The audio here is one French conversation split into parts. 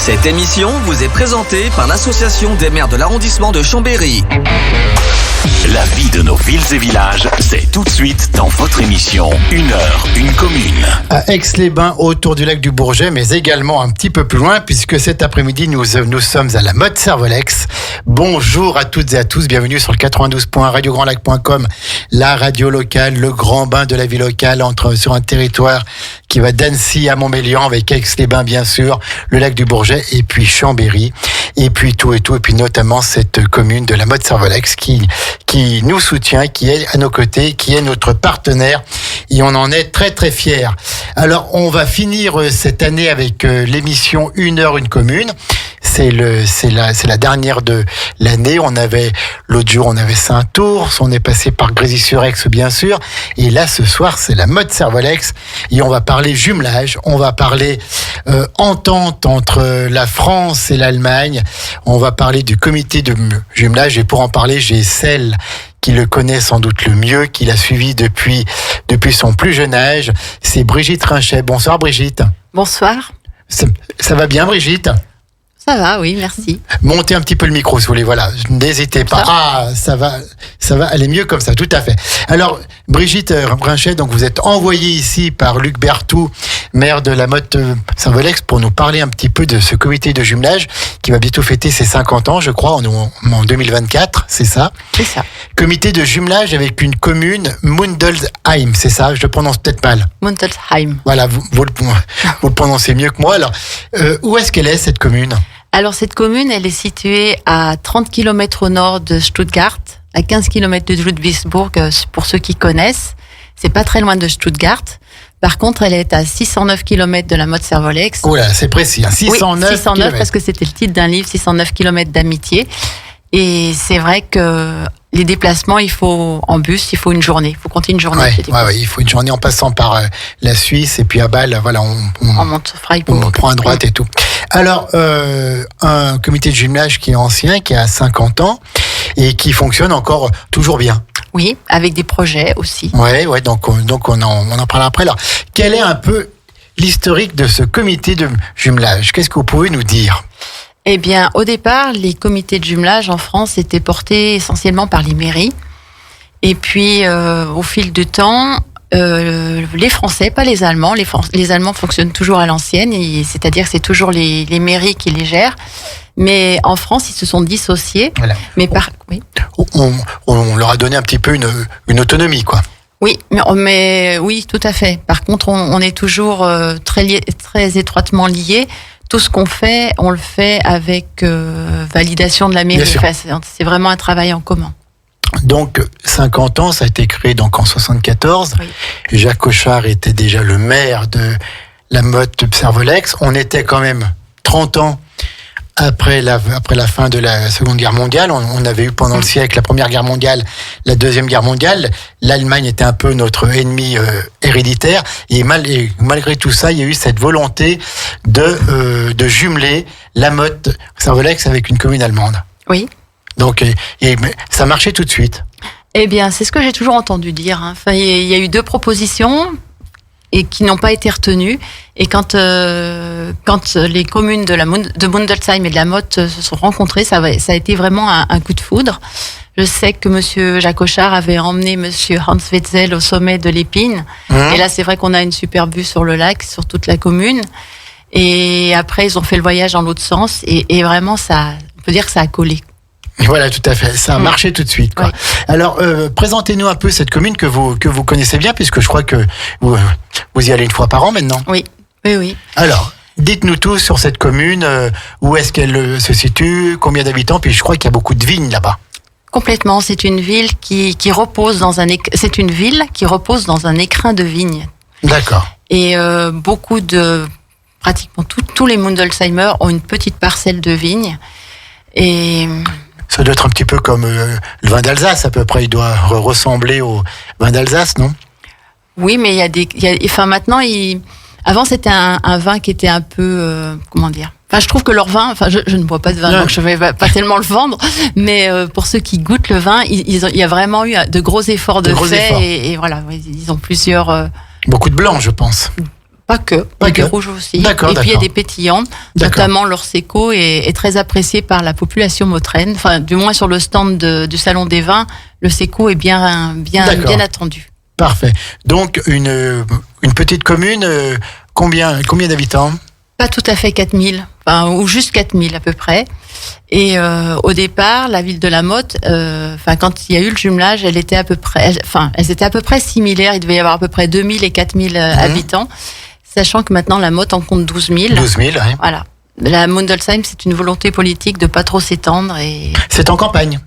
Cette émission vous est présentée par l'Association des maires de l'arrondissement de Chambéry. La vie de nos villes et villages, c'est tout de suite dans votre émission 1 heure, une commune. À Aix-les-Bains, autour du lac du Bourget, mais également un petit peu plus loin, puisque cet après-midi, nous sommes à la Motte Servolex. Bonjour à toutes et à tous, bienvenue sur le 92.1 radiograndlac.com, la radio locale, le grand bain de la vie locale, sur un territoire qui va d'Annecy à Montmélian, avec Aix-les-Bains bien sûr, le lac du Bourget, et puis Chambéry, et puis tout, et puis notamment cette commune de la Motte Servolex qui nous soutient, qui est à nos côtés, qui est notre partenaire, et on en est très très fiers. Alors on va finir cette année avec l'émission 1 heure, une commune. C'est la dernière de l'année. L'autre jour, on avait Saint-Ours, on est passé par Grésy-sur-Aix, bien sûr. Et là, ce soir, c'est la Motte Servolex. Et on va parler jumelage. On va parler entente entre la France et l'Allemagne. On va parler du comité de jumelage. Et pour en parler, j'ai celle qui le connaît sans doute le mieux, qui l'a suivi depuis son plus jeune âge. C'est Brigitte Rinchet. Bonsoir, Brigitte. Bonsoir. Ça va bien, Brigitte ? Ça va, oui, merci. Montez un petit peu le micro, si vous voulez, voilà. N'hésitez pas. Ah, ça va aller mieux comme ça, tout à fait. Alors, Brigitte Rinchet, donc vous êtes envoyée ici par Luc Berthoud, maire de la Motte Servolex, pour nous parler un petit peu de ce comité de jumelage qui va bientôt fêter ses 50 ans, je crois, en 2024, c'est ça ? C'est ça. Comité de jumelage avec une commune, Mundelsheim, c'est ça ? Je le prononce peut-être mal. Mundelsheim. Voilà, vous le prononcez mieux que moi. Alors, où est-ce qu'elle est, cette commune ? Alors, cette commune, elle est située à 30 km au nord de Stuttgart, à 15 km de Ludwigsburg, pour ceux qui connaissent. C'est pas très loin de Stuttgart. Par contre, elle est à 609 km de la Motte Servolex. Oh là, c'est précis, hein, 609 oui, 609 km. Parce que c'était le titre d'un livre, 609 km d'amitié. Et c'est vrai que les déplacements, il faut en bus, il faut une journée. Il faut compter une journée. Ouais, il faut une journée en passant par la Suisse et puis à Bâle, voilà, on monte Freiburg. On prend à droite et tout. Alors, un comité de jumelage qui est ancien, qui a 50 ans et qui fonctionne encore toujours bien. Oui, avec des projets aussi. Ouais, donc on en parlera après. Alors, quel est un peu l'historique de ce comité de jumelage ? Qu'est-ce que vous pouvez nous dire ? Eh bien, au départ, les comités de jumelage en France étaient portés essentiellement par les mairies. Et puis, au fil du temps, les Français, pas les Allemands, les Allemands fonctionnent toujours à l'ancienne, c'est-à-dire que c'est toujours les mairies qui les gèrent. Mais en France, ils se sont dissociés. Voilà. Oui. On leur a donné un petit peu une autonomie, quoi. Oui, mais oui, tout à fait. Par contre, on est toujours très étroitement liés. Tout ce qu'on fait, on le fait avec validation de la mairie. Enfin, c'est vraiment un travail en commun. Donc, 50 ans, ça a été créé donc en 74. Oui. Jacques Cochard était déjà le maire de la Motte Servolex. On était quand même 30 ans après la fin de la Seconde Guerre mondiale. On avait eu pendant le siècle la Première Guerre mondiale, la Deuxième Guerre mondiale. L'Allemagne était un peu notre ennemi héréditaire. Et malgré tout ça, il y a eu cette volonté de jumeler la Motte Servolex avec une commune allemande. Oui. Donc, et ça marchait tout de suite. Eh bien, c'est ce que j'ai toujours entendu dire. Enfin, il y a eu 2 propositions et qui n'ont pas été retenues. Et quand les communes de Mundelsheim et de la Motte se sont rencontrées, ça a été vraiment un coup de foudre. Je sais que monsieur Jacques Cochard avait emmené monsieur Hans Wetzel au sommet de l'Épine. Et là, c'est vrai qu'on a une superbe vue sur le lac, sur toute la commune. Et après, ils ont fait le voyage dans l'autre sens. Et vraiment, on peut dire que ça a collé. Voilà, tout à fait. Ça a marché tout de suite, quoi. Oui. Alors, présentez-nous un peu cette commune que vous connaissez bien, puisque je crois que vous y allez une fois par an maintenant. Oui. Alors, dites-nous tout sur cette commune. Où est-ce qu'elle se situe ? Combien d'habitants ? Puis je crois qu'il y a beaucoup de vignes là-bas. Complètement. C'est une ville qui repose dans un écrin de vignes. D'accord. Et pratiquement tous les Mundelsheimer ont une petite parcelle de vignes. Et ça doit être un petit peu comme le vin d'Alsace, à peu près. Il doit ressembler au vin d'Alsace, non ? Oui, mais maintenant, avant, c'était un vin qui était un peu, comment dire ? Enfin, je trouve que leur vin, je ne bois pas de vin, donc je ne vais pas tellement le vendre, mais pour ceux qui goûtent le vin, il y a vraiment eu de gros efforts de fait, et voilà, ils ont plusieurs... Beaucoup de blanc, je pense. Pas que, il y a des rouges aussi. D'accord, et puis il y a d'accord. des pétillantes, D'accord. notamment l'Orseco est très apprécié par la population mautraine. Enfin, du moins sur le stand du Salon des Vins, le Seco est bien D'accord. attendu. Parfait. Donc, une petite commune, combien d'habitants? Pas tout à fait 4000, ou juste 4000 à peu près. Et au départ, la ville de La Motte, quand il y a eu le jumelage, elles étaient à peu près similaires. Il devait y avoir à peu près 2000 et 4000 habitants, sachant que maintenant La Motte en compte 12 000. 12 000, oui. Voilà. La Mundelsheim, c'est une volonté politique de pas trop s'étendre et. C'est en campagne.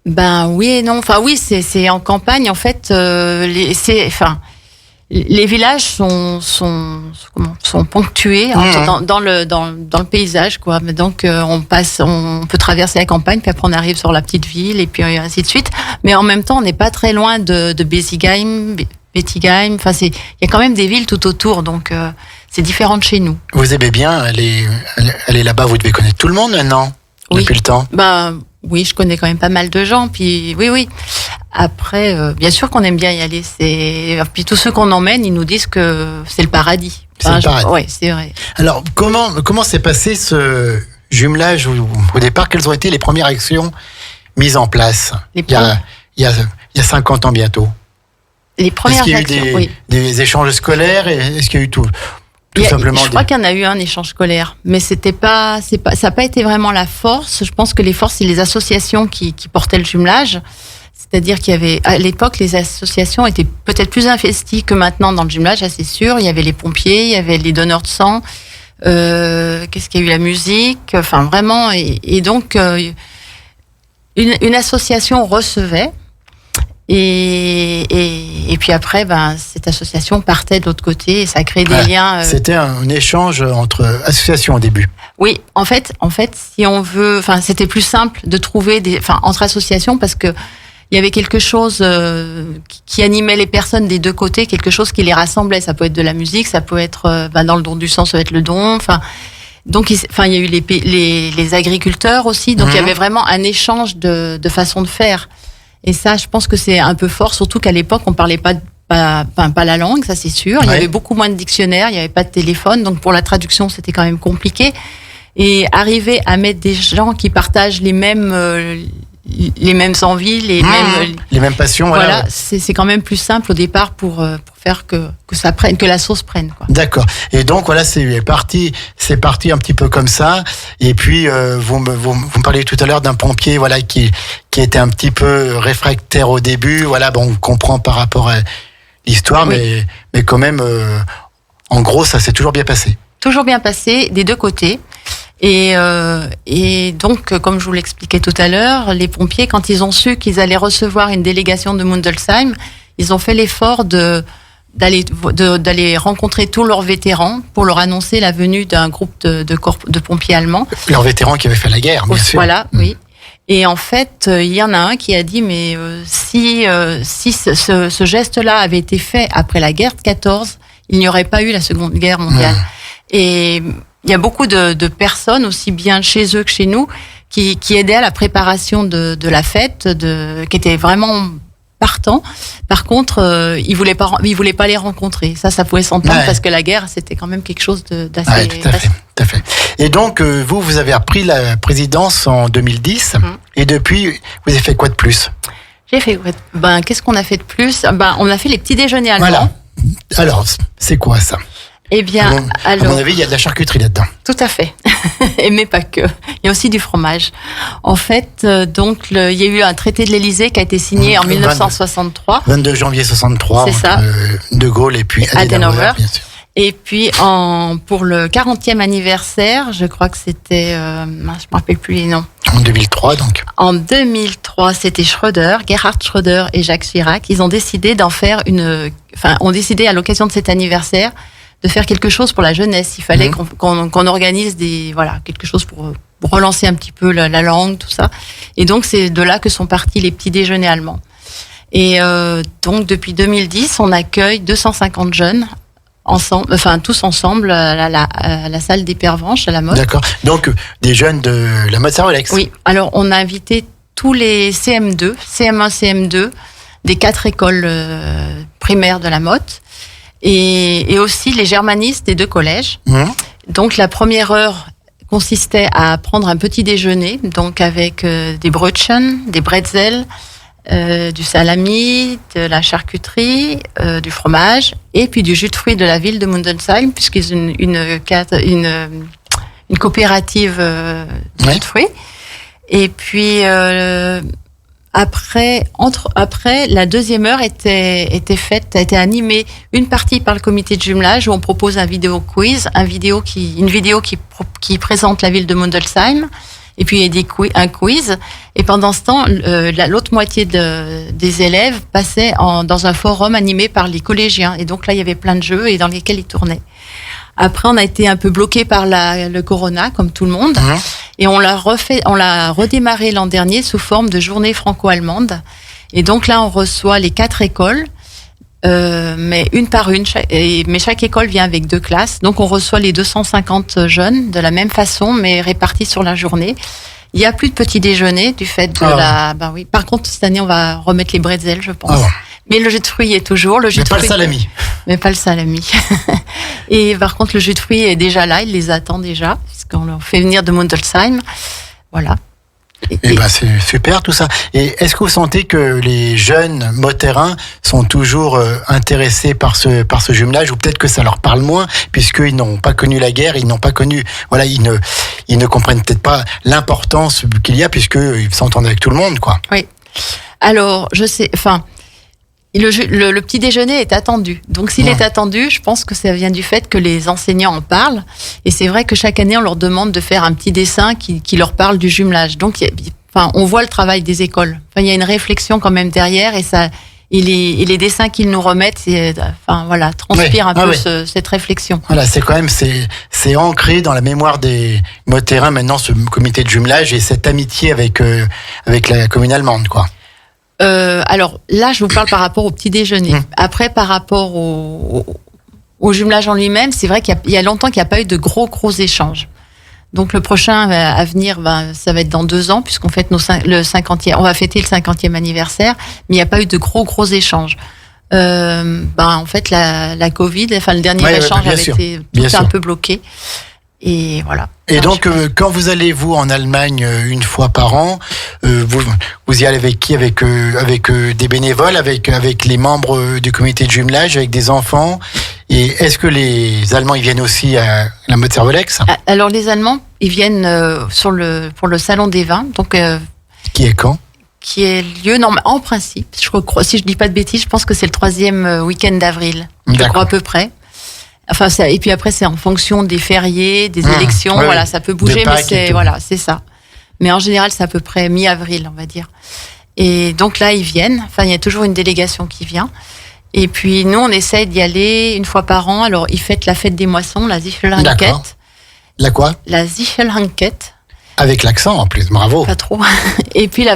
Ben oui et non. Enfin oui, c'est en campagne. En fait, les villages sont ponctués dans le paysage, quoi. Mais donc on peut traverser la campagne, puis après on arrive sur la petite ville et puis ainsi de suite. Mais en même temps, on n'est pas très loin de Bétigheim. Enfin, il y a quand même des villes tout autour, donc c'est différent de chez nous. Vous aimez bien aller là-bas, vous devez connaître tout le monde maintenant, Oui. depuis le temps. Oui, je connais quand même pas mal de gens. Puis oui. Après, bien sûr qu'on aime bien y aller. Puis tous ceux qu'on emmène, ils nous disent que c'est le paradis. C'est le paradis. Oui, c'est vrai. Alors, comment s'est passé ce jumelage au départ? Quelles ont été les premières actions mises en place il y a 50 ans bientôt? Les premières Est-ce qu'il y a actions, eu oui. des échanges scolaires? Est-ce qu'il y a eu tout simplement Je crois qu'il y en a eu un échange scolaire, mais ça n'a pas été vraiment la force. Je pense que les forces, c'est les associations qui portaient le jumelage. C'est-à-dire qu'il y avait, à l'époque, les associations étaient peut-être plus investies que maintenant dans le jumelage, ça c'est sûr. Il y avait les pompiers, il y avait les donneurs de sang, qu'est-ce qu'il y a eu, la musique, enfin vraiment. Et donc, une association recevait. Et puis après, cette association partait de l'autre côté et ça crée des liens. C'était un échange entre associations au début. Oui, en fait, si on veut, c'était plus simple de trouver entre associations parce que il y avait quelque chose qui animait les personnes des deux côtés, quelque chose qui les rassemblait. Ça peut être de la musique, ça peut être dans le don du sang, ça peut être le don. Donc, il y a eu les agriculteurs aussi. Donc, il y avait vraiment un échange de façon de faire. Et ça, je pense que c'est un peu fort, surtout qu'à l'époque, on parlait pas la langue, ça c'est sûr. Il y avait beaucoup moins de dictionnaires, il n'y avait pas de téléphone, donc pour la traduction, c'était quand même compliqué. Et arriver à mettre des gens qui partagent les mêmes envies, les mêmes passions, voilà. C'est quand même plus simple au départ pour faire que ça prenne, que la sauce prenne, quoi. D'accord. Et donc voilà, c'est parti un petit peu comme ça. Et puis vous me parliez tout à l'heure d'un pompier, voilà, qui était un petit peu réfractaire au début. Voilà, bon, on comprend par rapport à l'histoire, oui. mais quand même, en gros, ça s'est toujours bien passé. Toujours bien passé des deux côtés. Et donc, comme je vous l'expliquais tout à l'heure, les pompiers, quand ils ont su qu'ils allaient recevoir une délégation de Mundelsheim, ils ont fait l'effort d'aller rencontrer tous leurs vétérans pour leur annoncer la venue d'un groupe de pompiers allemands. Leurs vétérans qui avaient fait la guerre, bien sûr. Voilà, oui. Et en fait, il y en a un qui a dit, mais si ce geste-là avait été fait après la guerre de 14, il n'y aurait pas eu la Seconde Guerre mondiale. Et il y a beaucoup de personnes, aussi bien chez eux que chez nous, qui aidaient à la préparation de la fête, qui étaient vraiment partants. Par contre, ils voulaient pas les rencontrer. Ça pouvait s'entendre parce que la guerre, c'était quand même quelque chose d'assez. Ouais, tout à fait. Et donc, vous avez repris la présidence en 2010. Et depuis, vous avez fait quoi de plus? J'ai fait, qu'est-ce qu'on a fait de plus? On a fait les petits déjeuners allemands. Voilà. Alors, c'est quoi ça? Eh bien, à mon avis, il y a de la charcuterie là-dedans. Tout à fait. Mais pas que. Il y a aussi du fromage. En fait, donc, il y a eu un traité de l'Élysée qui a été signé en 1963. 22 janvier 63. C'est ça. De Gaulle et puis Adenauer, bien sûr. Et puis, pour le 40e anniversaire, je crois que c'était, je me rappelle plus les noms. En 2003, donc. En 2003, c'était Gerhard Schröder et Jacques Chirac. Ils ont décidé ont décidé à l'occasion de cet anniversaire de faire quelque chose pour la jeunesse. Il fallait qu'on organise quelque chose pour relancer un petit peu la langue, tout ça. Et donc, c'est de là que sont partis les petits déjeuners allemands. Et donc, depuis 2010, on accueille 250 jeunes tous ensemble à la salle des Pervenches, à la Motte. D'accord. Donc, des jeunes de la Motte Servolex. Oui. Alors, on a invité tous les CM2, CM1, CM2, des 4 écoles primaires de la Motte. et aussi les germanistes des 2 collèges. Donc la première heure consistait à prendre un petit déjeuner, donc avec des brötchen, des bretzels, du salami, de la charcuterie, du fromage, et puis du jus de fruits de la ville de Mundelsheim, puisqu'ils ont une coopérative de jus de fruits. Et puis après, la deuxième heure a été animée une partie par le comité de jumelage où on propose un vidéo quiz, une vidéo qui présente la ville de Mundelsheim, et puis il y a un quiz. Et pendant ce temps, l'autre moitié des élèves passaient dans un forum animé par les collégiens. Et donc là, il y avait plein de jeux et dans lesquels ils tournaient. Après, on a été un peu bloqué par le corona, comme tout le monde. Et on l'a redémarré l'an dernier sous forme de journée franco-allemande. Et donc là, on reçoit les 4 écoles, mais une par une. Mais chaque école vient avec 2 classes. Donc on reçoit les 250 jeunes de la même façon, mais répartis sur la journée. Il y a plus de petit déjeuner du fait de oui. Par contre, cette année, on va remettre les bretzels, je pense. Mais le jus de fruits est toujours le salami. Mais pas le salami. Et par contre, le jus de fruits est déjà là, il les attend déjà, puisqu'on le fait venir de Mundelsheim. Voilà. C'est super tout ça. Et est-ce que vous sentez que les jeunes motérains sont toujours intéressés par ce jumelage, ou peut-être que ça leur parle moins, puisqu'ils n'ont pas connu la guerre, ils ne comprennent peut-être pas l'importance qu'il y a, puisqu'ils s'entendent avec tout le monde, quoi. Oui. Alors, le petit déjeuner est attendu. Donc, s'il est attendu, je pense que ça vient du fait que les enseignants en parlent. Et c'est vrai que chaque année, on leur demande de faire un petit dessin qui leur parle du jumelage. Donc, on voit le travail des écoles. Il y a une réflexion quand même derrière, et les dessins qu'ils nous remettent, transpirent un peu cette réflexion. Voilà, c'est quand même, c'est ancré dans la mémoire des motérains maintenant, ce comité de jumelage et cette amitié avec la commune allemande, quoi. Alors là, je vous parle par rapport au petit déjeuner. Après, par rapport au jumelage en lui-même, c'est vrai qu'il y a longtemps qu'il n'y a pas eu de gros échanges. Donc le prochain à venir, ça va être dans 2 ans, puisqu'on fête on va fêter le 50e anniversaire, mais il n'y a pas eu de gros échanges. En fait, la Covid, le dernier échange avait été un peu bloqué. Et voilà. Et donc, quand vous allez, vous, en Allemagne, une fois par an, vous y allez avec qui? Avec des bénévoles, avec les membres du comité de jumelage, avec des enfants? Et est-ce que les Allemands, ils viennent aussi à la Motte Servolex? Alors, les Allemands, ils viennent pour le Salon des vins. Donc, qui est quand? Qui est lieu, en principe, je crois, si je dis pas de bêtises, je pense que c'est le 3e week-end d'avril. Je crois à peu près. Enfin, et puis après, c'est en fonction des fériés, des élections. Voilà, ça peut bouger, mais c'est ça. Mais en général, c'est à peu près mi-avril, on va dire. Et donc là, ils viennent. Enfin, il y a toujours une délégation qui vient. Et puis, nous, on essaye d'y aller une fois par an. Alors, ils fêtent la fête des moissons, la Zichelhanket. D'accord. La quoi? La Zichelhanket. Avec l'accent, en plus. Bravo. Pas trop. Et puis,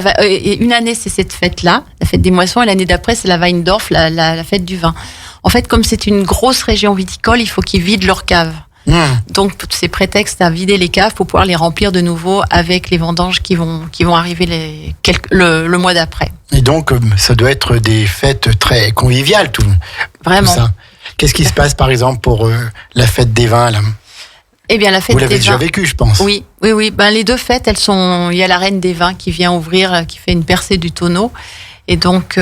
une année, c'est cette fête-là, la fête des moissons. Et l'année d'après, c'est la Weindorf, la fête du vin. En fait, comme c'est une grosse région viticole, il faut qu'ils vident leurs caves. Donc, c'est prétexte à vider les caves pour pouvoir les remplir de nouveau avec les vendanges qui vont arriver le mois d'après. Et donc, ça doit être des fêtes très conviviales, Vraiment. Tout ça. Qu'est-ce qui se passe, par exemple, pour la fête des vins, là? Eh bien, la fête des vins. Vous l'avez déjà vécu, je pense. Oui. Les 2 fêtes, il y a la reine des vins qui vient ouvrir, qui fait une percée du tonneau. Et donc,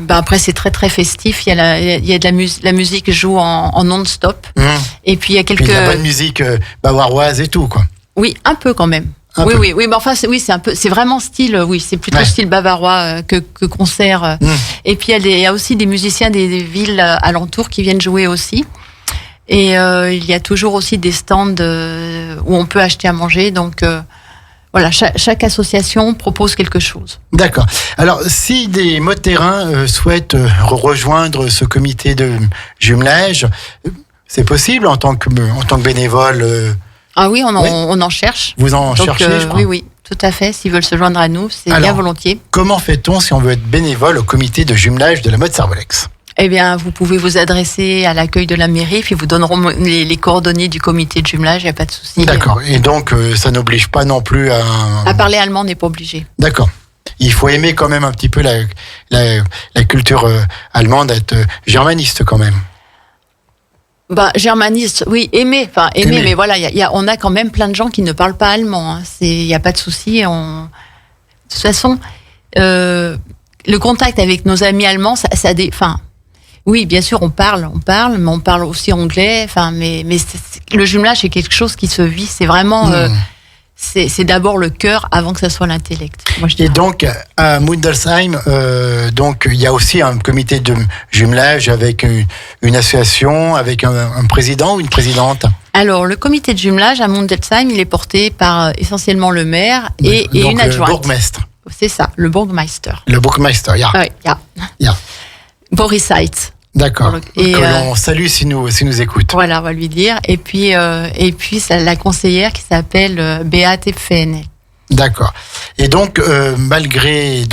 après, c'est très, très festif. Il y a de la musique joue en non-stop. Et puis, il y a quelques... Puis, de la bonne musique bavaroise et tout, quoi. Oui, un peu quand même. Oui. Mais enfin, c'est un peu, c'est vraiment style, c'est plutôt style bavarois que concert. Et puis, il y a aussi des musiciens des villes alentours qui viennent jouer aussi. Et il y a toujours aussi des stands où on peut acheter à manger. Donc, voilà, chaque association propose quelque chose. D'accord. Alors, si des motérains souhaitent rejoindre ce comité de jumelage, c'est possible en tant que bénévole? Ah oui, on en cherche. Vous en cherchez, je crois. Oui, tout à fait. S'ils veulent se joindre à nous, c'est bien volontiers. Comment fait-on si on veut être bénévole au comité de jumelage de la Motte Servolex? Eh bien, vous pouvez vous adresser à l'accueil de la mairie, puis vous donneront les coordonnées du comité de jumelage, il n'y a pas de souci. D'accord. Et donc, ça n'oblige pas non plus à... À parler allemand, on n'est pas obligé. D'accord. Il faut aimer quand même un petit peu la culture allemande, être germaniste quand même. Germaniste, oui, aimer, Aimer. mais voilà, on a quand même plein de gens qui ne parlent pas allemand. Hein. Il n'y a pas de souci. De toute façon, le contact avec nos amis allemands, oui, bien sûr, on parle, mais on parle aussi anglais. Mais le jumelage, c'est quelque chose qui se vit. C'est vraiment, c'est d'abord le cœur avant que ça soit l'intellect. Moi, je dirais. Et donc, à Mundelsheim, donc, il y a aussi un comité de jumelage avec une association, avec un président ou une présidente. Alors, le comité de jumelage à Mundelsheim, il est porté par essentiellement le maire et Donc, une adjointe. Le bourgmestre. C'est ça, le Burgmeister. Le bourgmeister, ja. Oui, Ja. Boris Heitz. D'accord. Et, que l'on salue s'il nous écoute. Voilà, on va lui dire. Et puis la conseillère qui s'appelle Beate Fene. D'accord. Et donc, malgré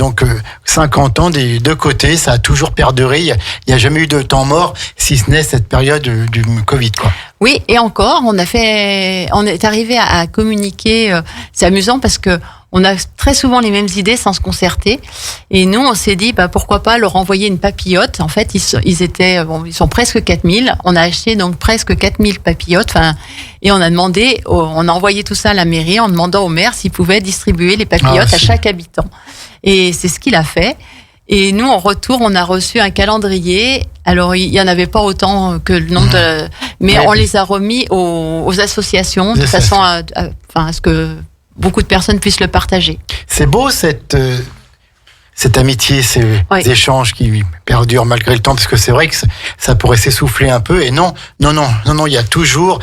50 ans des deux côtés, ça a toujours perduré. Il n'y a jamais eu de temps mort, si ce n'est cette période du Covid, quoi. Oui, et encore, on est arrivé à communiquer. C'est amusant parce que on a très souvent les mêmes idées sans se concerter. Et nous, on s'est dit, pourquoi pas leur envoyer une papillote. En fait, ils sont presque 4000. On a acheté donc presque 4000 papillotes. Et on a envoyé tout ça à la mairie en demandant au maire s'il pouvait distribuer les papillotes à chaque habitant. Et c'est ce qu'il a fait. Et nous, en retour, on a reçu un calendrier. Alors, il y en avait pas autant que le nombre mais on les a remis aux associations de façon à ce que beaucoup de personnes puissent le partager. C'est beau cette amitié, ces échanges qui perdurent malgré le temps, parce que c'est vrai que ça pourrait s'essouffler un peu. Et non, il y a toujours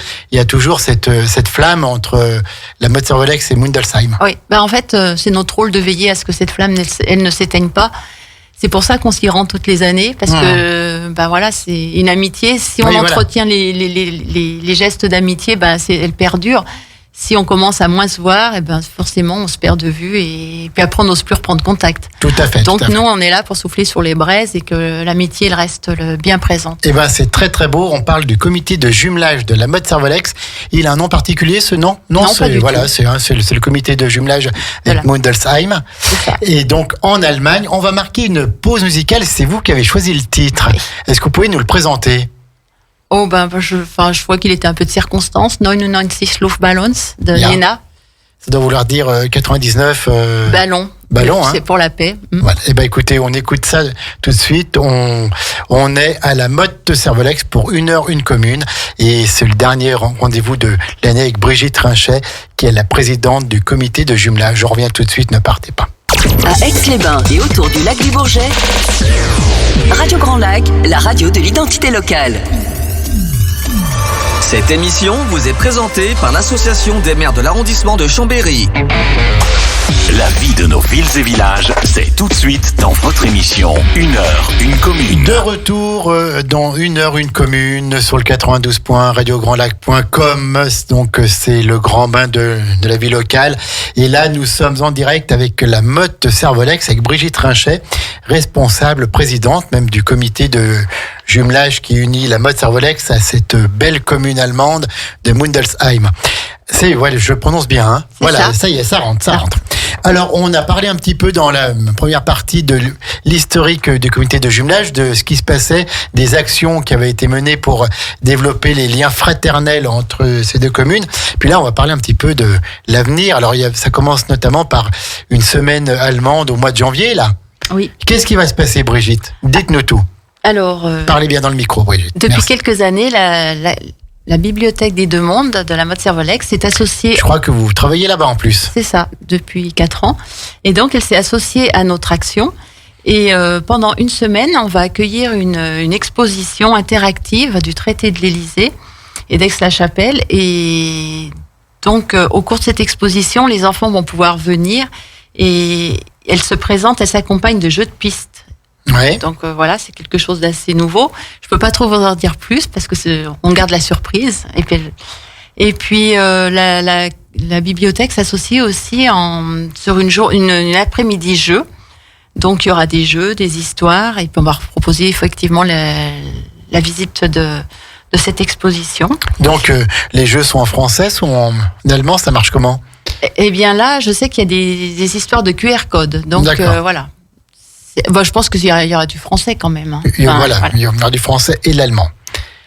cette flamme entre la Motservolex et Mundelsheim. Oui, en fait, c'est notre rôle de veiller à ce que cette flamme, elle ne s'éteigne pas. C'est pour ça qu'on s'y rend toutes les années, parce que c'est une amitié. Si on entretient les gestes d'amitié, elle perdure. Si on commence à moins se voir, forcément, on se perd de vue et puis après, on n'ose plus reprendre contact. Tout à fait. Donc, nous, on est là pour souffler sur les braises et que l'amitié, elle reste bien présente. C'est très, très beau. On parle du comité de jumelage de la Motservolex. Il a un nom particulier, ce nom? Non, pas du tout. C'est le comité de jumelage avec Mundelsheim. Et donc, en Allemagne, on va marquer une pause musicale. C'est vous qui avez choisi le titre. Oui. Est-ce que vous pouvez nous le présenter? Je vois qu'il était un peu de circonstance. 99 Luftballons de Lena. Ça doit vouloir dire 99... Ballons. Ballons, c'est pour la paix. Voilà. Écoutez, on écoute ça tout de suite. On est à la Motservolex pour 1 heure, 1 commune. Et c'est le dernier rendez-vous de l'année avec Brigitte Rinchet, qui est la présidente du comité de jumelage. Je reviens tout de suite, ne partez pas. À Aix-les-Bains et autour du lac du Bourget, Radio Grand Lac, la radio de l'identité locale. Cette émission vous est présentée par l'Association des maires de l'arrondissement de Chambéry. La vie de nos villes et villages, c'est tout de suite dans votre émission 1 heure, 1 commune. De retour dans 1 heure, 1 commune sur le 92.radiograndlac.com. Donc c'est le grand bain de la vie locale. Et là, nous sommes en direct avec la Motservolex, avec Brigitte Rinchet, responsable, présidente même du comité de jumelage qui unit la Motservolex à cette belle commune allemande de Mundelsheim. Je prononce bien, hein. Voilà, ça y est, ça rentre. Alors, on a parlé un petit peu dans la première partie de l'historique du comité de jumelage, de ce qui se passait, des actions qui avaient été menées pour développer les liens fraternels entre ces deux communes. Puis là, on va parler un petit peu de l'avenir. Alors, ça commence notamment par une semaine allemande au mois de janvier, là. Oui. Qu'est-ce qui va se passer, Brigitte? Dites-nous tout. Alors, parlez bien dans le micro, Brigitte. Depuis quelques années, la bibliothèque des Deux Mondes de la Motservolex s'est associée... Je crois que vous travaillez là-bas en plus. C'est ça, depuis 4 ans. Et donc, elle s'est associée à notre action. Et pendant 1 semaine, on va accueillir une exposition interactive du traité de l'Élysée et d'Aix-la-Chapelle. Et donc, au cours de cette exposition, les enfants vont pouvoir venir et elle s'accompagne de jeux de piste. Ouais. Donc c'est quelque chose d'assez nouveau. Je peux pas trop vous en dire plus parce que on garde la surprise. Et puis la bibliothèque s'associe aussi sur une après-midi jeu. Donc il y aura des jeux, des histoires, et puis on va proposer effectivement la visite de cette exposition. Donc les jeux sont en français ou en allemand, ça marche comment? Eh bien là, je sais qu'il y a des histoires de QR code. Donc voilà. Je pense qu'il y aura du français quand même. Hein. Il y aura du français et l'allemand.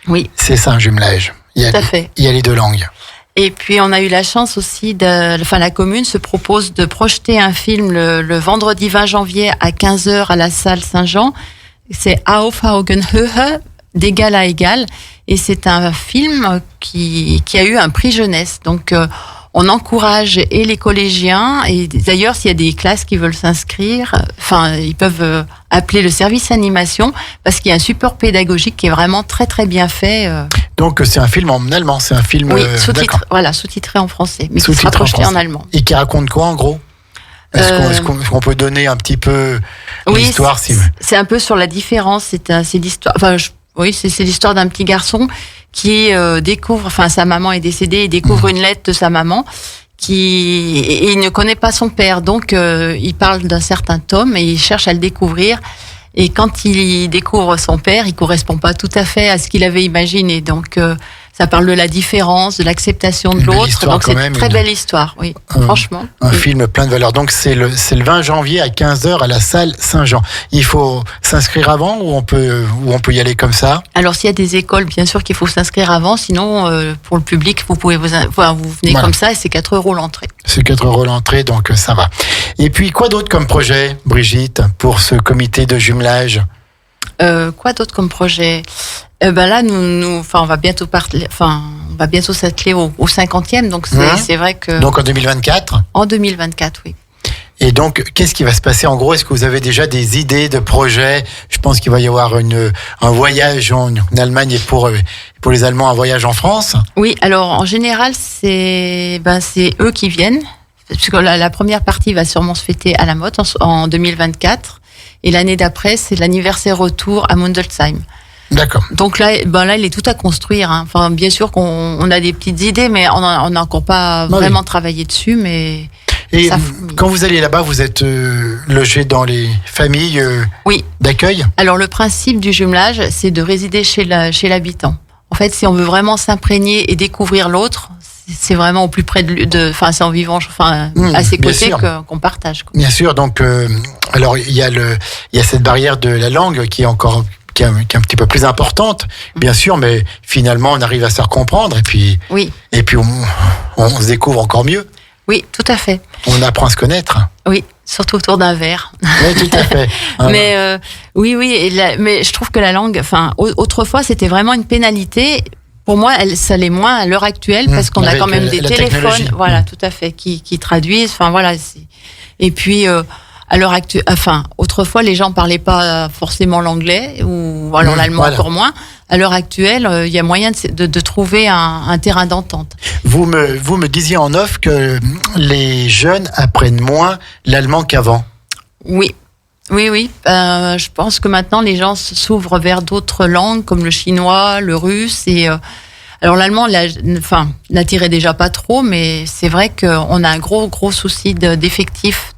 Oui, C'est ça un jumelage. Il y tout a, à fait. il y a les deux langues. Et puis on a eu la chance aussi la commune se propose de projeter un film le vendredi 20 janvier à 15h à la salle Saint-Jean. C'est Auf Augenhöhe, d'égal à égal. Et c'est un film qui a eu un prix jeunesse. Donc on encourage et les collégiens, et d'ailleurs s'il y a des classes qui veulent s'inscrire, ils peuvent appeler le service animation, parce qu'il y a un support pédagogique qui est vraiment très très bien fait. Donc c'est un film en allemand, c'est un film Oui, d'accord. sous-titré en français, mais qui Sous-titré sera en projeté en français. allemand. Et qui raconte quoi en gros? Est-ce qu'on peut donner un petit peu l'histoire c'est un peu sur la différence. C'est l'histoire. C'est l'histoire d'un petit garçon qui découvre. Sa maman est décédée, il découvre une lettre de sa maman et il ne connaît pas son père. Donc il parle d'un certain Tom et il cherche à le découvrir. Et quand il découvre son père, il correspond pas tout à fait à ce qu'il avait imaginé. Donc ça parle de la différence, de l'acceptation de Une belle l'autre. histoire Donc quand c'est même, une très belle histoire, oui, franchement. Un Oui. film plein de valeurs. Donc c'est le 20 janvier à 15h à la salle Saint-Jean. Il faut s'inscrire avant ou on peut y aller comme ça? Alors s'il y a des écoles, bien sûr qu'il faut s'inscrire avant. Sinon, pour le public, vous pouvez vous venez Voilà. comme ça et c'est 4 € l'entrée. C'est 4 € l'entrée, donc ça va. Et puis quoi d'autre comme projet, Brigitte, pour ce comité de jumelage? Quoi d'autre comme projet? Là, on va bientôt on va bientôt s'atteler au 50e. Donc c'est vrai que Donc en 2024? en 2024, oui. Et donc, qu'est-ce qui va se passer en gros? Est-ce que vous avez déjà des idées de projets? Je pense qu'il va y avoir un voyage en Allemagne et pour les Allemands, un voyage en France. Oui, alors en général, c'est eux qui viennent, puisque la première partie va sûrement se fêter à la Motte en 2024, et l'année d'après, c'est l'anniversaire retour à Mundelsheim. D'accord. Donc là, il est tout à construire. Hein. Enfin, bien sûr qu'on a des petites idées, mais on n'a encore pas vraiment travaillé dessus, mais Et ça, quand vous allez là-bas, vous êtes logé dans les familles oui. d'accueil? Alors le principe du jumelage, c'est de résider chez l'habitant. En fait, si on veut vraiment s'imprégner et découvrir l'autre, c'est vraiment au plus près c'est en vivant, à ses côtés qu'on partage. Quoi. Bien sûr. Donc, alors il y a cette barrière de la langue qui est un petit peu plus importante, bien sûr, mais finalement on arrive à se faire comprendre et puis Oui, on se découvre encore mieux. oui, tout à fait. On apprend à se connaître. Oui, surtout autour d'un verre. Oui, tout à fait. Mais oui, mais je trouve que la langue, autrefois, c'était vraiment une pénalité. Pour moi, ça l'est moins à l'heure actuelle parce qu'on a avec quand même des la téléphones, technologie. voilà, tout à fait, qui traduisent. Enfin voilà. Et puis à l'heure actuelle, autrefois, les gens parlaient pas forcément l'anglais ou alors l'allemand voilà. encore moins. À l'heure actuelle, il y a moyen de trouver un terrain d'entente. Vous me disiez en off que les jeunes apprennent moins l'allemand qu'avant. Oui. Je pense que maintenant les gens s'ouvrent vers d'autres langues comme le chinois, le russe et alors l'allemand, n'attirait déjà pas trop, mais c'est vrai qu'on a un gros souci d'effectifs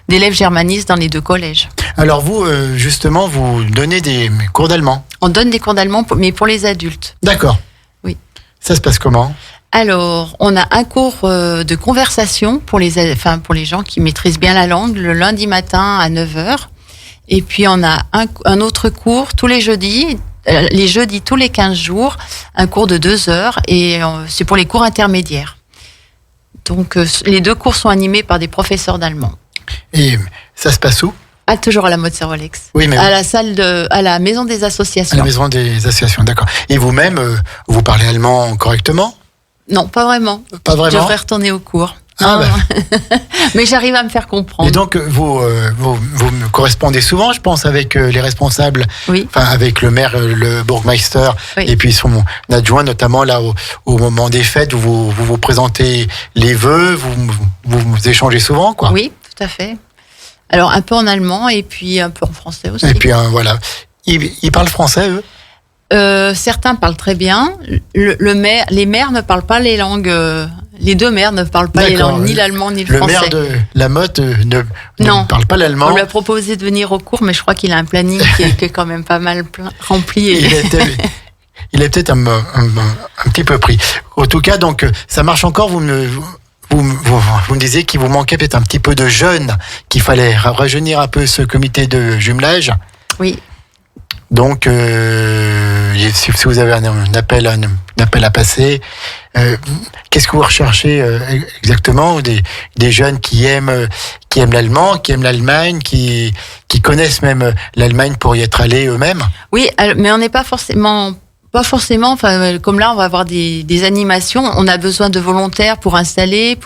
d'élèves germanistes dans les deux collèges. Alors vous, justement, vous donnez des cours d'allemand. On donne des cours d'allemand, mais pour les adultes. D'accord. Oui. Ça se passe comment? Alors, on a un cours de conversation pour les gens qui maîtrisent bien la langue, le lundi matin à 9h. Et puis, on a un autre cours tous les jeudis tous les 15 jours, un cours de 2 heures, et c'est pour les cours intermédiaires. Donc, les deux cours sont animés par des professeurs d'allemand. Et ça se passe où? Toujours à la Motte Servolex. Oui, mais à la maison des associations. à la maison des associations, d'accord. Et vous-même, vous parlez allemand correctement? Non, pas vraiment. Pas Je vraiment? devrais retourner au cours. Ah, Mais j'arrive à me faire comprendre. Et donc, vous me correspondez souvent, je pense, avec les responsables, Oui. avec le maire, le bourgmeister, Oui. et puis son adjoint, notamment là, au moment des fêtes, où vous présentez les vœux, vous échangez souvent, quoi. Oui, tout à fait. Alors, un peu en allemand et puis un peu en français aussi. Et puis, voilà. Ils parlent français, eux? Certains parlent très bien. Les maires ne parlent pas les langues. Les deux maires ne parlent pas les D'accord. langues, ni l'allemand ni le Le français. maire de la Motte ne Non. parle pas l'allemand. On lui a proposé de venir au cours, mais je crois qu'il a un planning qui est quand même pas mal rempli. Il est peut-être un petit peu pris. En tout cas, donc, ça marche encore. Vous me disiez qu'il vous manquait peut-être un petit peu de jeunes, qu'il fallait rajeunir un peu ce comité de jumelage. Oui. Donc, si vous avez un appel à passer, qu'est-ce que vous recherchez exactement? Des jeunes qui aiment l'allemand, qui aiment l'Allemagne, qui connaissent même l'Allemagne pour y être allés eux-mêmes? Oui, mais on n'est pas forcément. Enfin, comme là, on va avoir des animations. On a besoin de volontaires pour installer,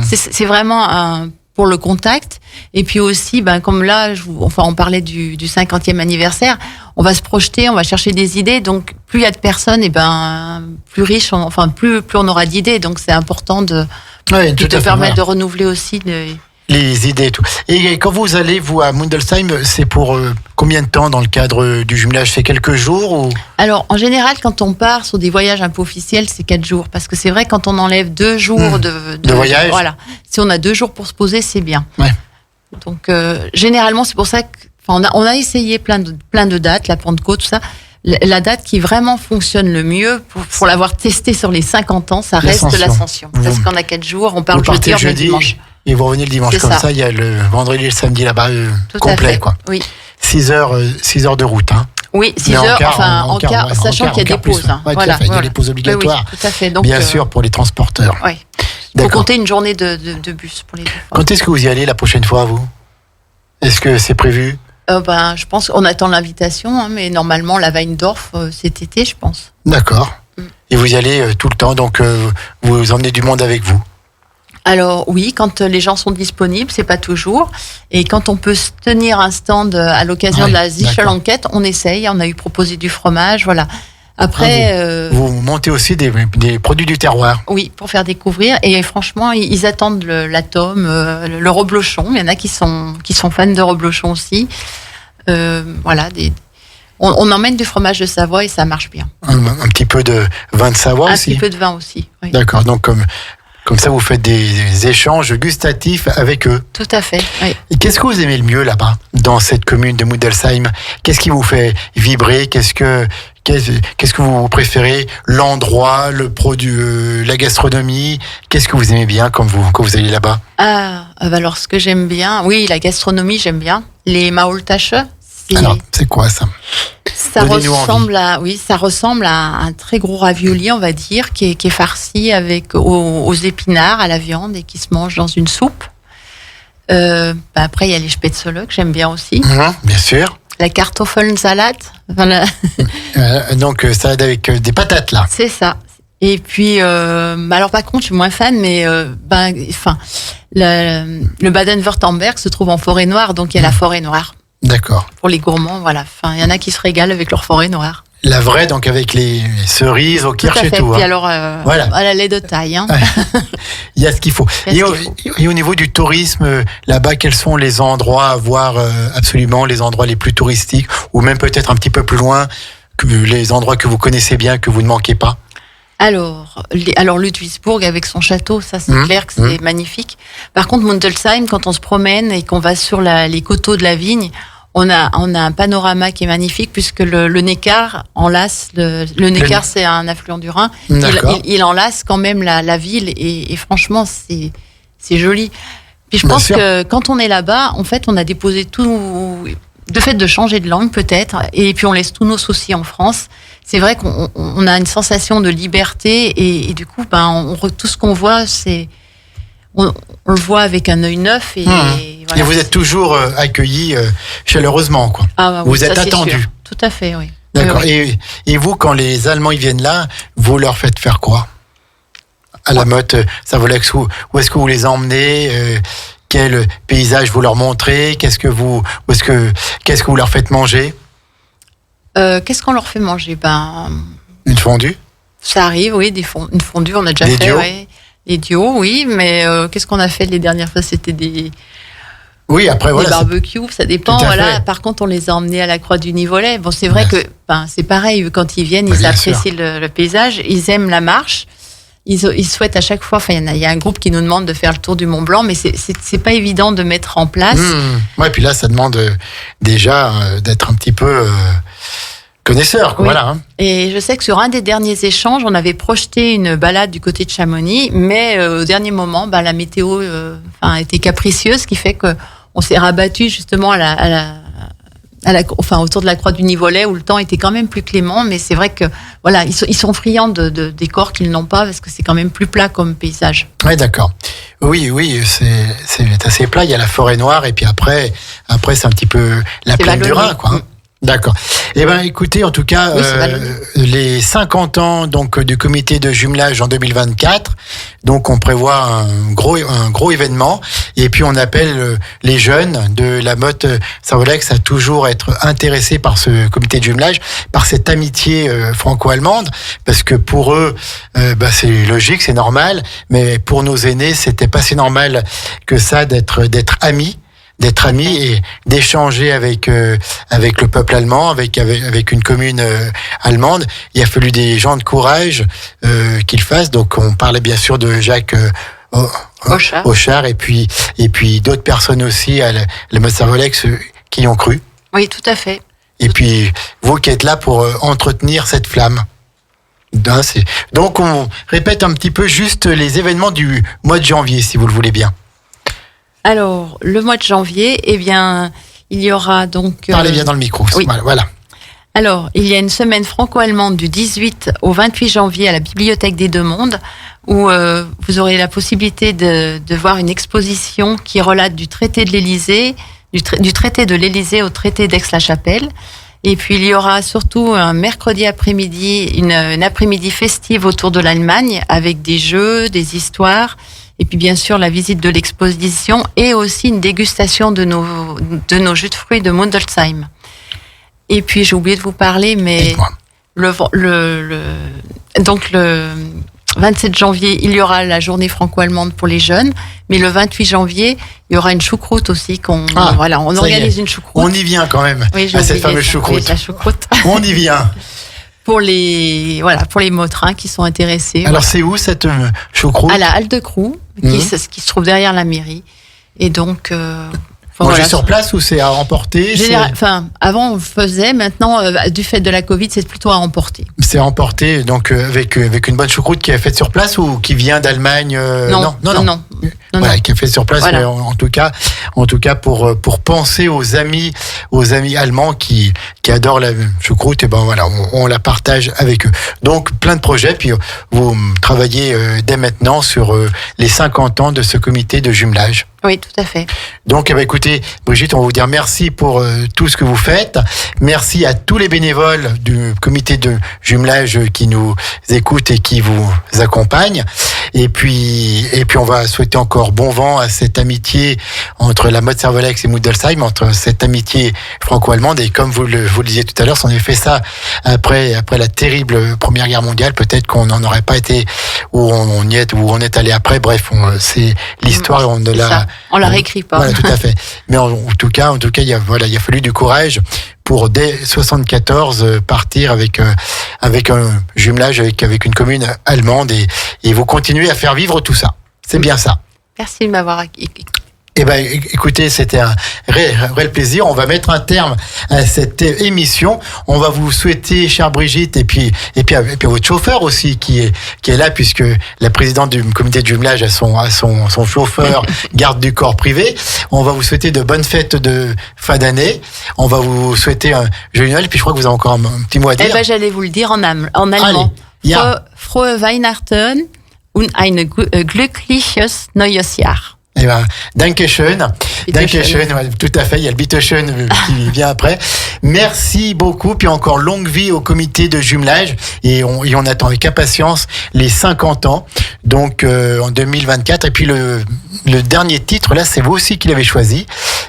c'est vraiment pour le contact. Et puis aussi, comme là, on parlait du 50e anniversaire. On va se projeter, on va chercher des idées. Donc, plus il y a de personnes, plus riche, plus on aura d'idées. Donc, c'est important de permettre de renouveler aussi les idées et tout. Et quand vous allez, vous, à Mundelsheim, c'est pour combien de temps dans le cadre du jumelage? C'est quelques jours ou... Alors, en général, quand on part sur des voyages un peu officiels, c'est 4 jours. Parce que c'est vrai, quand on enlève 2 jours de voyage, voilà. Si on a 2 jours pour se poser, c'est bien. Ouais. Donc, généralement, c'est pour ça qu'on a essayé plein de dates, la Pentecôte, tout ça. La date qui vraiment fonctionne le mieux, pour l'avoir testé sur les 50 ans, ça reste l'Ascension. Parce qu'on a 4 jours, on part le jeudi, on revient dimanche. Et vous revenez le dimanche. Comme ça, il y a le vendredi et le samedi là-bas complet, quoi. Oui. 6 heures de route, hein. Oui, 6 heures, en car, sachant qu'il y a des pauses. Ouais, voilà, il y a des pauses obligatoires. Oui, tout à fait. Donc, bien sûr, pour les transporteurs. Oui. Il faut compter une journée de bus pour les deux. Quand est-ce que vous y allez la prochaine fois, vous? Est-ce que c'est prévu? Je pense qu'on attend l'invitation, mais normalement, la Weindorf, cet été, je pense. D'accord. Et vous y allez tout le temps, donc vous emmenez du monde avec vous? Alors oui, quand les gens sont disponibles, c'est pas toujours. Et quand on peut se tenir un stand à l'occasion de la Sichel Enquête, on essaye. On a eu proposé du fromage, voilà. Après, vous montez aussi des produits du terroir. Oui, pour faire découvrir. Et franchement, ils attendent l'atome, le reblochon. Il y en a qui sont fans de reblochon aussi. Voilà, on emmène du fromage de Savoie et ça marche bien. Un petit peu de vin de Savoie aussi. Un petit peu de vin aussi. Oui. D'accord. Donc comme ça, vous faites des échanges gustatifs avec eux. Tout à fait, oui. Et qu'est-ce que vous aimez le mieux là-bas, dans cette commune de Mundelsheim? Qu'est-ce qui vous fait vibrer? Qu'est-ce que vous préférez? L'endroit, le produit, la gastronomie? Qu'est-ce que vous aimez bien quand vous allez là-bas? Alors, ce que j'aime bien, oui, la gastronomie, j'aime bien. Les Maultaschen. Alors, c'est quoi ça? Ça ressemble à un très gros ravioli, on va dire, qui est farci aux épinards, à la viande et qui se mange dans une soupe. Après, il y a les Spätzle que j'aime bien aussi. Bien sûr. La Kartoffelsalat. Donc, salade avec des patates, là. C'est ça. Et puis, alors par contre, je suis moins fan, mais le Baden-Württemberg se trouve en forêt noire, donc il y a la forêt noire. D'accord. Pour les gourmands, voilà. Enfin, il y en a qui se régalent avec leur forêt noire. La vraie, donc avec les cerises au kirsch et tout. Puis alors, voilà. À la lait de taille. Hein. Il y a ce qu'il faut. Et au niveau du tourisme, là-bas, quels sont les endroits à voir absolument, les endroits les plus touristiques, ou même peut-être un petit peu plus loin, les endroits que vous connaissez bien, que vous ne manquez pas? Alors Ludwigsburg avec son château, ça c'est clair que c'est magnifique. Par contre, Mundelsheim, quand on se promène et qu'on va sur les coteaux de la vigne, on a un panorama qui est magnifique puisque le Neckar enlace. Le Neckar, c'est un affluent du Rhin. Il enlace quand même la ville et franchement, c'est joli. Puis je pense que quand on est là-bas, en fait, on a déposé tout. De fait de changer de langue peut-être, et puis on laisse tous nos soucis en France. C'est vrai qu'on a une sensation de liberté et du coup, tout ce qu'on voit, on le voit avec un œil neuf. Voilà. Et vous êtes toujours accueillis chaleureusement, quoi. Vous êtes attendus. Tout à fait, oui. D'accord. Oui. Et vous, quand les Allemands ils viennent là, vous leur faites faire quoi? À la Motte, ça vous laisse où est-ce que vous les emmenez? Quel paysage vous leur montrez? Qu'est-ce que vous leur faites manger? Qu'est-ce qu'on leur fait manger? Une fondue? Ça arrive, oui, une fondue, on a déjà fait. Ouais. Les dios, oui, mais qu'est-ce qu'on a fait les dernières fois? C'était des barbecues, ça dépend. Voilà. Par contre, on les a emmenés à la Croix du Nivolet. Bon, c'est vrai que c'est pareil, quand ils viennent, ils apprécient le paysage, ils aiment la marche. Ils souhaitent à chaque fois. Il y a un groupe qui nous demande de faire le tour du Mont Blanc, mais c'est pas évident de mettre en place. Ouais, puis là, ça demande déjà d'être un petit peu connaisseur. Oui. Voilà. Hein. Et je sais que sur un des derniers échanges, on avait projeté une balade du côté de Chamonix, mais au dernier moment, la météo était capricieuse, ce qui fait que on s'est rabattu justement autour de la croix du Nivolet où le temps était quand même plus clément, mais c'est vrai que voilà, ils sont friands de décors qu'ils n'ont pas parce que c'est quand même plus plat comme paysage. Oui, d'accord. Oui, c'est assez plat. Il y a la forêt noire et puis après c'est un petit peu la plaine du Rhin, quoi. D'accord. Eh ben, écoutez, en tout cas, les 50 ans donc du comité de jumelage en 2024. Donc, on prévoit un gros événement. Et puis, on appelle les jeunes de la Motte Servolex à toujours être intéressés par ce comité de jumelage, par cette amitié franco-allemande, parce que pour eux, c'est logique, c'est normal. Mais pour nos aînés, c'était pas si normal que ça d'être amis et d'échanger avec le peuple allemand, avec une commune allemande. Il a fallu des gens de courage qu'ils fassent. Donc on parlait bien sûr de Jacques Auchard et puis d'autres personnes aussi à la Motte Servolex qui y ont cru. Oui, tout à fait. Et puis vous qui êtes là pour entretenir cette flamme. Donc on répète un petit peu juste les événements du mois de janvier, si vous le voulez bien. Alors, le mois de janvier, il y aura donc... Parlez bien dans le micro. Oui. Voilà. Alors, il y a une semaine franco-allemande du 18 au 28 janvier à la Bibliothèque des Deux Mondes, où vous aurez la possibilité de voir une exposition qui relate du traité de l'Élysée, du traité de l'Élysée au traité d'Aix-la-Chapelle. Et puis, il y aura surtout un mercredi après-midi, une après-midi festive autour de l'Allemagne, avec des jeux, des histoires... Et puis bien sûr la visite de l'exposition et aussi une dégustation de nos jus de fruits de Mundelsheim. Et puis j'ai oublié de vous parler, mais donc le 27 janvier, il y aura la journée franco-allemande pour les jeunes, mais le 28 janvier, il y aura une choucroute aussi on organise une choucroute. On y vient quand même à cette fameuse choucroute. Oui, la choucroute. On y vient. Pour les mautrins qui sont intéressés. Alors c'est où cette choucroute ? À la Halle de Crou, qui se trouve derrière la mairie. Et donc... manger sur place ou c'est à emporter ? Avant on le faisait, maintenant du fait de la Covid, c'est plutôt à emporter. C'est à emporter, donc avec une bonne choucroute qui est faite sur place ou qui vient d'Allemagne ? Non. Qui est faite sur place, voilà. Mais en tout cas pour penser aux amis allemands qui adorent la choucroute, et on la partage avec eux. Donc plein de projets, puis vous travaillez dès maintenant sur les 50 ans de ce comité de jumelage. Oui, tout à fait. Donc, écoutez, Brigitte, on va vous dire merci pour tout ce que vous faites. Merci à tous les bénévoles du comité de jumelage qui nous écoutent et qui vous accompagnent. Et puis, on va souhaiter encore bon vent à cette amitié entre la Motte Servolex et Mundelsheim, entre cette amitié franco-allemande. Et comme vous le disiez tout à l'heure, si on avait fait ça après la terrible Première Guerre mondiale, peut-être qu'on n'en aurait pas été où on est allé après. Bref, c'est l'histoire et on ne l'a... On la réécrit pas. Voilà, tout à fait. Mais en tout cas, il a fallu du courage pour dès 74 partir avec un jumelage avec une commune allemande et vous continuez à faire vivre tout ça. C'est bien ça. Merci de m'avoir écouté. Eh ben, écoutez, c'était un réel plaisir. On va mettre un terme à cette émission. On va vous souhaiter, chère Brigitte, et puis à votre chauffeur aussi qui est là, puisque la présidente du comité de jumelage a son chauffeur garde du corps privé. On va vous souhaiter de bonnes fêtes de fin d'année. On va vous souhaiter un joyeux Noël. Et puis je crois que vous avez encore un petit mot à dire. Eh ben, j'allais vous le dire en allemand. Frohe Weihnachten und ein glückliches neues Jahr. Eh ben, Dankeschön. Dankeschön, ouais, tout à fait. Il y a le Bitteschön qui vient après. Merci beaucoup. Puis encore longue vie au comité de jumelage. Et on attend avec impatience les 50 ans. Donc, en 2024. Et puis, le dernier titre, là, c'est vous aussi qui l'avez choisi.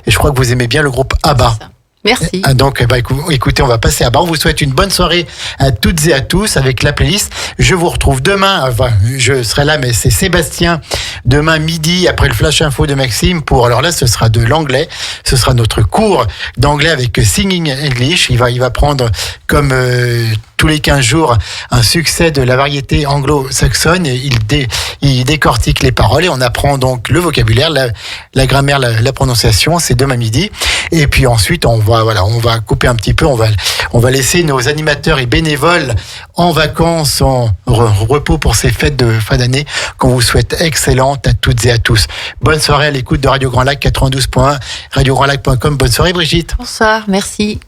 Et je crois que vous aimez bien le groupe ABBA. Merci. Donc, écoutez, on va passer à bas. On vous souhaite une bonne soirée à toutes et à tous avec la playlist. Je vous retrouve demain. Enfin, je serai là, mais c'est Sébastien. Demain midi, après le flash info de Maxime. Alors là, ce sera de l'anglais. Ce sera notre cours d'anglais avec Singing English. Il va prendre comme tous les 15 jours un succès de la variété anglo-saxonne et il décortique les paroles et on apprend donc le vocabulaire, la grammaire, la prononciation. C'est demain midi. Et puis ensuite, on va couper un petit peu. On va laisser nos animateurs et bénévoles en vacances, en repos pour ces fêtes de fin d'année qu'on vous souhaite excellentes à toutes et à tous. Bonne soirée à l'écoute de Radio Grand Lac 92.1, radiograndlac.com. Bonne soirée Brigitte. Bonsoir, merci.